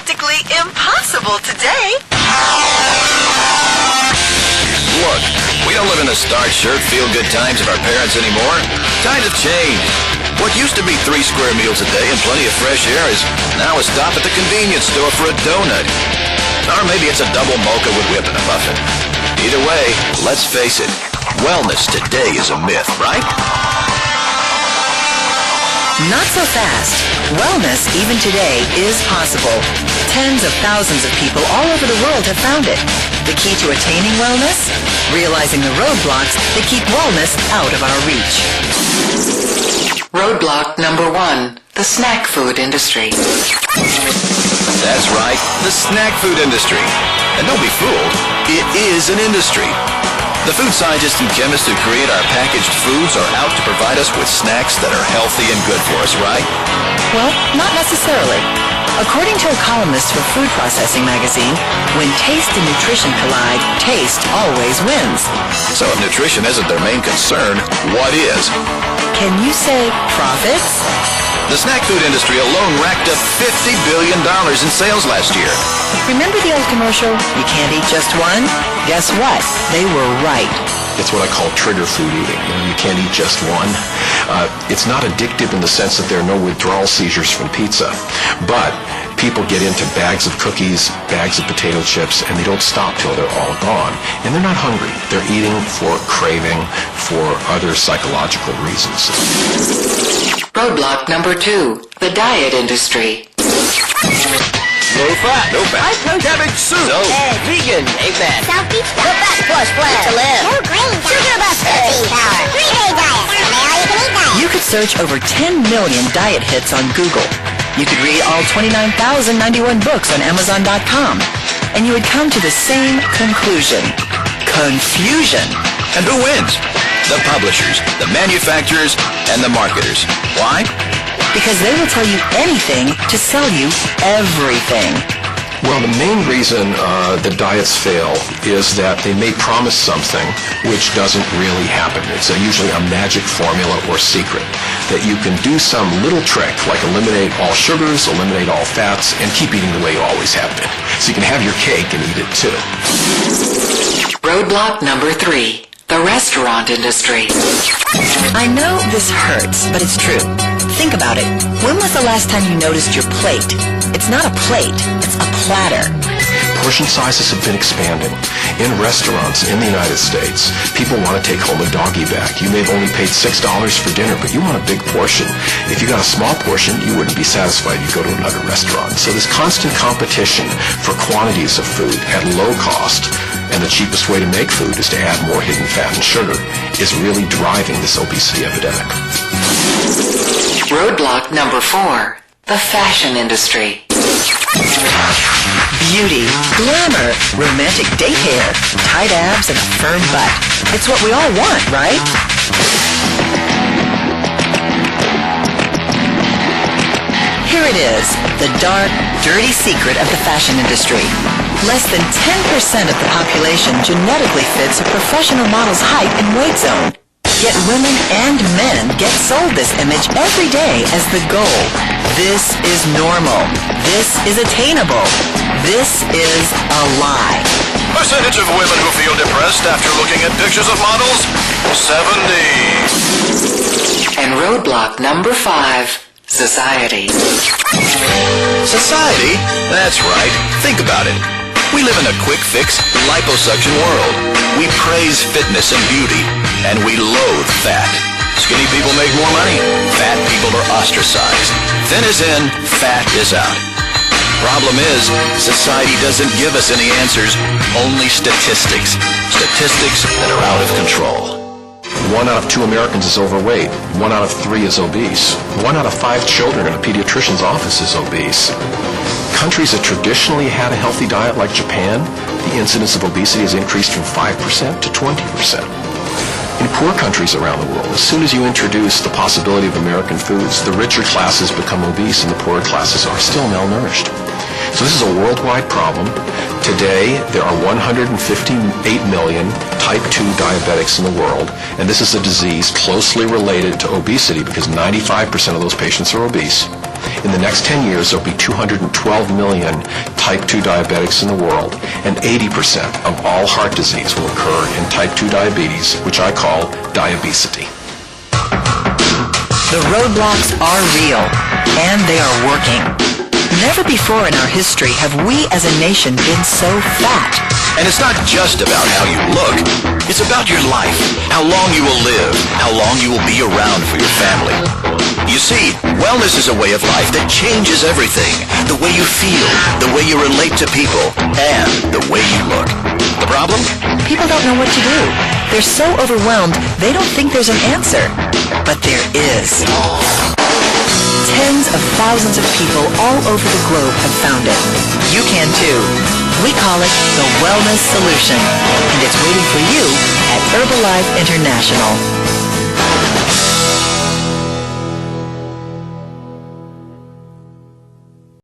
practically impossible today. Look, we don't live in the starch-shirt, feel-good times of our parents anymore. Times have changed. What used to be 3 square meals a day and plenty of fresh air is now a stop at the convenience store for a donut. Or maybe it's a double mocha with whip and a muffin. Either way, let's face it, wellness today is a myth, right? Not so fast. Wellness, even today, is possible. Tens of thousands of people all over the world have found it. The key to attaining wellness? Realizing the roadblocks that keep wellness out of our reach. Roadblock number 1, the snack food industry. That's right, the snack food industry. And don't be fooled, it is an industry. The food scientists and chemists who create our packaged foods are out to provide us with snacks that are healthy and good for us, right? Well, not necessarily. According to a columnist for Food Processing magazine, when taste and nutrition collide, taste always wins. So if nutrition isn't their main concern, what is? Can you say profits? The snack food industry alone racked up $50 billion in sales last year. Remember the old commercial, you can't eat just one? Guess what? They were right. It's what I call trigger food eating. You can't eat just one. It's not addictive in the sense that there are no withdrawal seizures from pizza. But people get into bags of cookies, bags of potato chips, and they don't stop till they're all gone. And they're not hungry. They're eating for craving, for other psychological reasons. Roadblock number 2, the diet industry. No fat. No fat. High protein. Cabbage soup. No. Vegan. Ain't bad. Selfie. The fat plus plan to live. No green. Sugar bus. Protein power. 3-day diet. Someday all you can eat diet. You could search over 10 million diet hits on Google. You could read all 29,091 books on Amazon.com. And you would come to the same conclusion. Confusion. And who wins? The publishers, the manufacturers, and the marketers. Why? Because they will tell you anything to sell you everything. Well, the main reason that diets fail is that they may promise something which doesn't really happen. It's usually a magic formula or secret that you can do some little trick like eliminate all sugars, eliminate all fats, and keep eating the way you always have been. So you can have your cake and eat it too. Roadblock number 3, the restaurant industry. I know this hurts, but it's true. Think about it. When was the last time you noticed your plate? It's not a plate, it's a platter. Portion sizes have been expanding. In restaurants in the United States, people want to take home a doggy bag. You may have only paid $6 for dinner, but you want a big portion. If you got a small portion, you wouldn't be satisfied. You'd go to another restaurant. So this constant competition for quantities of food at low cost, and the cheapest way to make food is to add more hidden fat and sugar, is really driving this obesity epidemic. Roadblock number 4, the fashion industry. Beauty, glamour, romantic date hair, tight abs, and a firm butt. It's what we all want, right? Here it is, the dark, dirty secret of the fashion industry. Less than 10% of the population genetically fits a professional model's height and weight zone. Yet women and men get sold this image every day as the goal. This is normal. This is attainable. This is a lie. Percentage of women who feel depressed after looking at pictures of models? 70. And roadblock number 5, society. Society? That's right. Think about it. We live in a quick-fix, liposuction world. We praise fitness and beauty, and we loathe fat. Skinny people make more money. Fat people are ostracized. Thin is in, fat is out. Problem is, society doesn't give us any answers, only statistics. Statistics that are out of control. 1 out of 2 Americans is overweight. 1 out of 3 is obese. 1 out of 5 children in a pediatrician's office is obese. Countries that traditionally had a healthy diet like Japan, the incidence of obesity has increased from 5% to 20%. In poor countries around the world, as soon as you introduce the possibility of American foods, the richer classes become obese and the poorer classes are still malnourished. So this is a worldwide problem. Today, there are 158 million type 2 diabetics in the world, and this is a disease closely related to obesity because 95% of those patients are obese. In the next 10 years, there'll be 212 million type 2 diabetics in the world, and 80% of all heart disease will occur in type 2 diabetes, which I call diabesity. The roadblocks are real, and they are working. Never before in our history have we as a nation been so fat. And it's not just about how you look. It's about your life, how long you will live, how long you will be around for your family. You see, wellness is a way of life that changes everything. The way you feel, the way you relate to people, and the way you look. The problem? People don't know what to do. They're so overwhelmed, they don't think there's an answer. But there is. Tens of thousands of people all over the globe have found it. You can too. We call it the Wellness Solution, and it's waiting for you at Herbalife International.